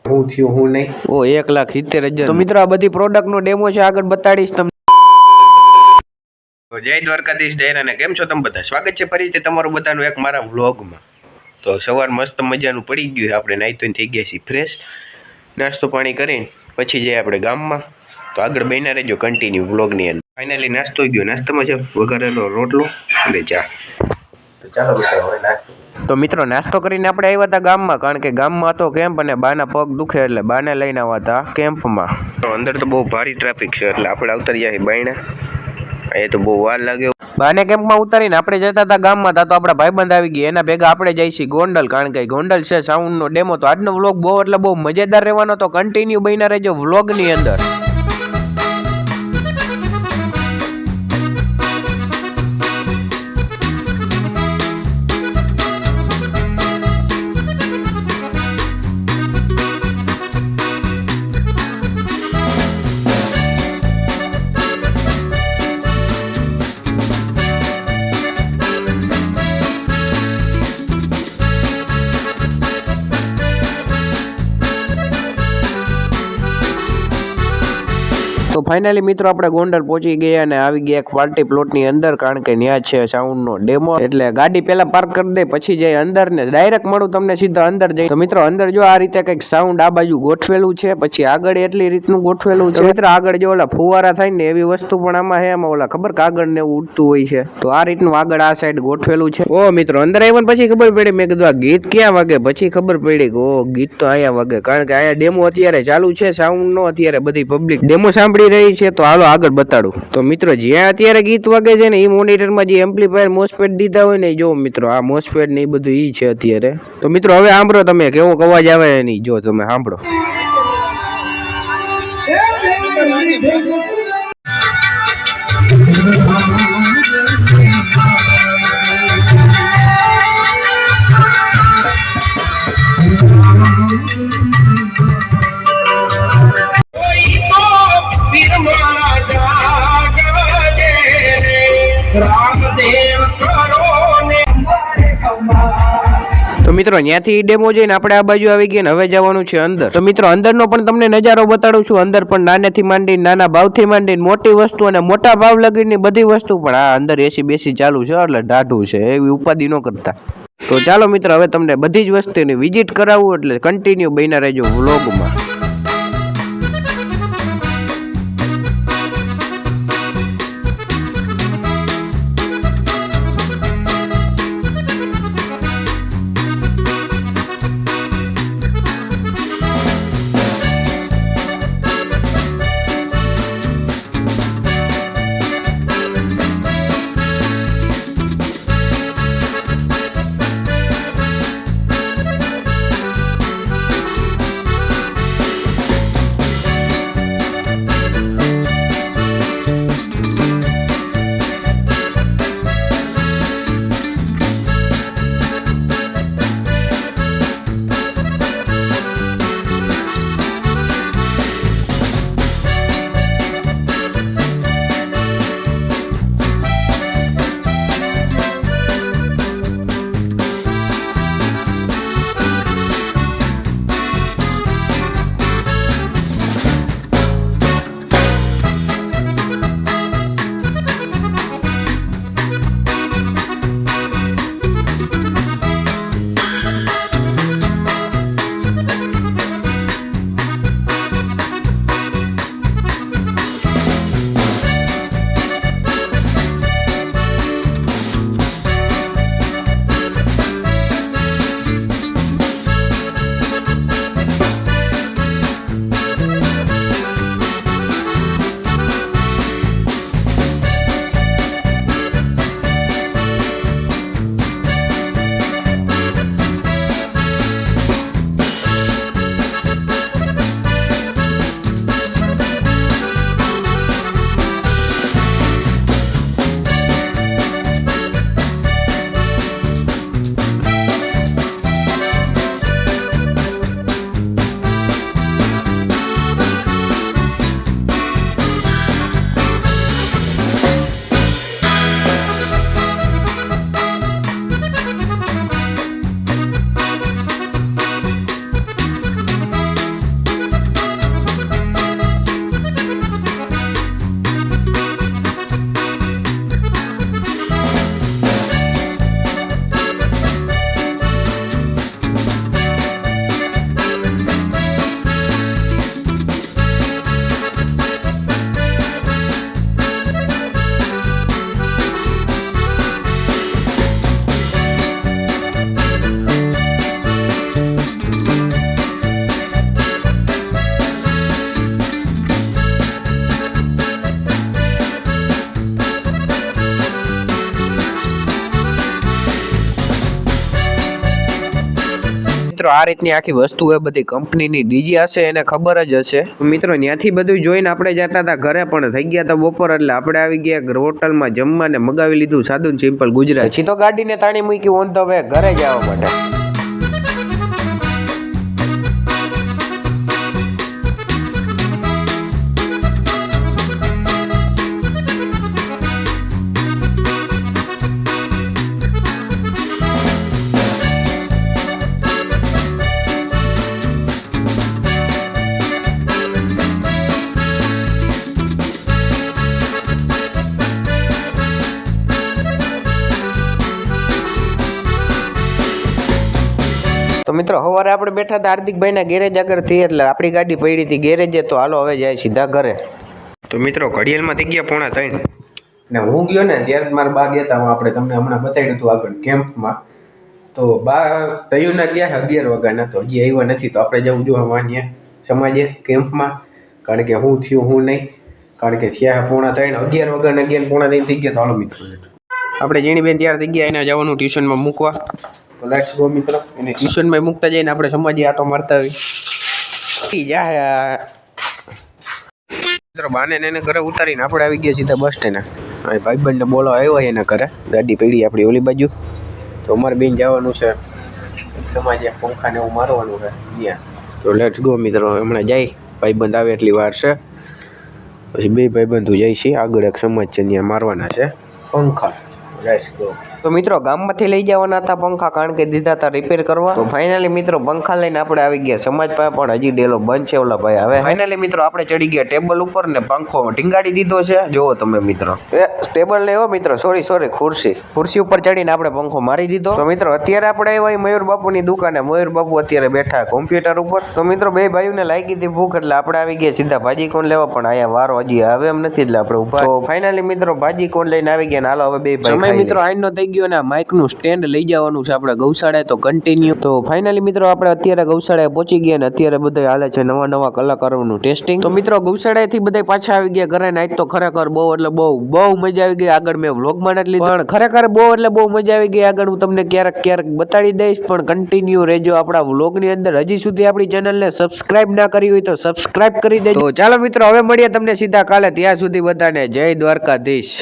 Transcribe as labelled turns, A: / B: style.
A: હું થયું હું નહીં.
B: ઓ 1,70,000. તો મિત્રો આ બધી પ્રોડક્ટનો ડેમો છે, આગળ બતાડીશ તમને.
A: તો જય દ્વારકાધીશ ડેરાને કેમ છો તમે બધા? સ્વાગત છે ફરીથી તમારું બધાનું એક મારા વ્લોગમાં. તો સવાર મસ્ત મજાનું પડી ગયું છે, આપણે નાહી ધોઈને થઈ ગયા છીએ ફ્રેશ, નાસ્તો પાણી કરીને પછી જઈએ આપણે ગામમાં. તો આગળ બન્યા રહેજો કન્ટિન્યુ વ્લોગની અંદર. ફાઇનલી નાસ્તો ગયો, નાસ્તામાં છે વઘારેલો રોટલો અને ચા. તો ચાલો મિત્રો હવે નાસ્તો. તો મિત્રો નાસ્તો કરીને આપણે આવ્યા હતા ગામમાં, કારણ કે ગામમાં હતો કેમ્પ અને બાના પગ દુખે એટલે બાને લઈને આવ્યા હતા કેમ્પમાં. તો અંદર તો બહુ ભારી ટ્રાફિક છે એટલે આપણે ઉતરી જાય બાયણા. એ તો બહુ વાર લાગે. બાને કેમ્પમાં ઉતારીને આપણે જતા હતા ગામમાં, તો આપણા ભાઈબંધ આવી ગયા, એના ભેગા આપણે જઈએ છીએ ગોંડલ, કારણ કે ગોંડલ છે સાઉન્ડનો ડેમો. તો આજનો વ્લોગ બહુ એટલે બહુ મજેદાર રહેવાનો, તો કન્ટિન્યુ બન્યા રહેજો વ્લોગની અંદર. તો ફાઇનલી મિત્રો આપણે ગોંડલ પહોંચી ગયા અને આવી ગયા એક પાર્ટી પ્લોટની અંદર, કારણ કે ત્યાં છે સાઉન્ડનો ડેમો. એટલે ગાડી પહેલા પાર્ક કરી દે પછી જઈ અંદર ને ડાયરેક્ટ મળું તમને સીધા અંદર જઈ. તો મિત્રો અંદર જો આ રીતે કંઈક સાઉન્ડ આ બાજુ ગોઠવેલું છે, પછી આગળ એટલી રીતનું ગોઠવેલું છે. મિત્રો આગળ જો ઓલા ફુવારા થાય ને એવી વસ્તુ પણ આમાં છે, એમાં ઓલા ખબર કાગળ ને એવું ઉડતું હોય છે, તો આ રીતનું આગળ આ સાઈડ ગોઠવેલું છે. ઓ મિત્રો અંદર આવ્યા પછી ખબર પડી, મેં કીધું આ ગીત ક્યાં વાગે, પછી ખબર પડી કે ઓ ગીત તો અહીંયા વાગે, કારણ કે અહીંયા ડેમો અત્યારે ચાલુ છે સાઉન્ડ નો. અત્યારે બધી પબ્લિક ડેમો સાંભળી રહી છે, તો હાલો આગળ બતાડું. તો મિત્રો જ્યાં અત્યારે ગીત વાગે છે ને એ મોનિટરમાં જે એમ્પ્લીફાયર મોસ્ફેટ દીધા હોય ને, જો મિત્રો આ મોસ્ફેટ ને એ બધું ઈ છે અત્યારે. તો મિત્રો હવે સાંભળો તમે કેવો અવાજ આવે એની, જો તમે સાંભળો. તો મિત્રો ત્યાંથી ડેમો જઈને આપણે આ બાજુ આવી ગયા ને હવે જવાનું છે અંદર. તો મિત્રો અંદરનો પણ તમને નજારો બતાડું છું. અંદર પણ નાનેથી માંડીને નાના ભાવથી માંડીને મોટી વસ્તુ અને મોટા ભાવ લગીની બધી વસ્તુ પણ આ અંદર એસી બેસી ચાલુ છે, એટલે ઢાઢું છે, એવી ઉપાધિ ન કરતા. તો ચાલો મિત્રો હવે તમને બધી જ વસ્તુની વિઝિટ કરાવું, એટલે કન્ટિન્યુ બન્યા રહેજો વ્લોગમાં. મિત્રો આ રીતની આખી વસ્તુ એ બધી કંપનીની ડીજી હશે એને ખબર જ હશે. મિત્રો ત્યાંથી બધું જોઈને આપણે જતા હતા ઘરે, પણ થઈ ગયા હતા બપોર એટલે આપણે આવી ગયા હોટલમાં જમવાને મગાવી લીધું સાદું સિમ્પલ ગુજરાત. પછી તો ગાડીને તાણી મૂકી ઓન ધ વે ઘરે જવા માટે. તો મિત્રો સવારે આપણે બેઠા હતા હાર્દિકભાઈના ગેરેજ આગળથી, એટલે આપણી ગાડી પડી હતી ગેરેજે. તો હાલો હવે જાય સીધા ઘરે. તો મિત્રો ઘડિયાળમાં થઈ ગયા 2:45 ને હું ગયો ને ત્યારે મારા બા ગયા હતા, આપણે તમને હમણાં બતાવ્યું હતું આગળ કેમ્પમાં. તો બા તયુના ગયા 11 વાગ્યાના, તો હજી આવ્યા નથી. તો આપણે જવું જોઈએ વાંધ્યા સમાજે કેમ્પમાં, કારણ કે હું થયું હું નહીં, કારણ કે થયા 2:45 11 વાગ્યાના 11 થઈ ગયા. તો હાલો મિત્રો આપણે જીણીબેન તૈયાર થઈ ગયા, એને જવાનું ટ્યુશનમાં મૂકવા. તો લેટ્સ ગો મિત્રો, એને ટ્યુશનમાં મૂકતા જઈને આપણે સમાજે આટો મારતા આવી જાય. મિત્રો બાને એને ઘરે ઉતારીને આપણે આવી ગયા સીધા બસ સ્ટેન્ડ. ભાઈબંધને બોલાવા આવ્યા એના ઘરે, ગાડી પડી આપણી ઓલી બાજુ. તો અમારે બેન જવાનું છે સમાજે, પંખાને એવું મારવાનું છે ત્યાં. તો લેટ્સ ગો મિત્રો, હમણાં જાય ભાઈબંધ આવે એટલી વાર છે, પછી બે ભાઈબંધો જાય છે આગળ એક સમાજ છે ત્યાં મારવાના છે પંખા. Let's go. તો મિત્રો ગામમાંથી લઈ જવાના હતા પંખા, કારણ કે દીધા હતા રિપેર કરવા. તો ફાઇનલી મિત્રો પંખા લઈને આપણે આવી ગયા સમાજ પાસે, પણ હજી ડેલો બંધ છે ઓલા ભાઈ. હવે ફાઇનલી મિત્રો આપણે ચડી ગયા ટેબલ ઉપર ને પંખો ટીંગાડી દીધો છે. જોવો તમે મિત્રો, ટેબલ ને મિત્રો સોરી ખુરશી ઉપર ચડીને આપણે પંખો મારી દીધો. તો મિત્રો અત્યારે આપણે આવ્યા મયુર બાપુની દુકાને. મયુર બાપુ અત્યારે બેઠા કોમ્પ્યુટર ઉપર. તો મિત્રો બે ભાઈઓને લાગી હતી ભૂખ, એટલે આપણે આવી ગયા સીધા ભાજી કોણ લેવા, પણ અહીંયા વારો હજી આવે એમ નથી, એટલે આપણે ઉભા. તો ફાઇનલી મિત્રો ભાજી કોણ લઈને આવી ગયા. હાલો હવે બે ભાઈ મિત્રો આઈનો થઈ ગયો ને માઇક નું સ્ટેન્ડ લઈ જવાનું છે આપણે ગૌશાળાએ. તો કન્ટિન્યુ. તો ફાઇનલી મિત્રો આપણે અત્યારે ગૌશાળાએ પહોંચી ગયા ને અત્યારે બધા હાલે છે નવા કલાકારોનું ટેસ્ટિંગ. તો મિત્રો ગૌશાળાએથી બધા પાછા આવી ગયા ઘરે. આજ તો ખરેખર બહુ એટલે બહુ મજા આવી ગઈ. આગળ મેં વ્લોગમાં નથી લીધું, પણ ખરેખર બહુ એટલે બહુ મજા આવી ગઈ. આગળ હું તમને ક્યારેક બતાડી દઈશ, પણ કન્ટિન્યુ રહેજો આપણા વ્લોગની અંદર. હજી સુધી આપણી ચેનલને સબસ્ક્રાઇબ ના કરી હોય તો સબસ્ક્રાઇબ કરી દેજો. તો ચાલો મિત્રો હવે મળીએ તમને સીધા કાલે. ત્યાં સુધી બધાને જય દ્વારકાધીશ.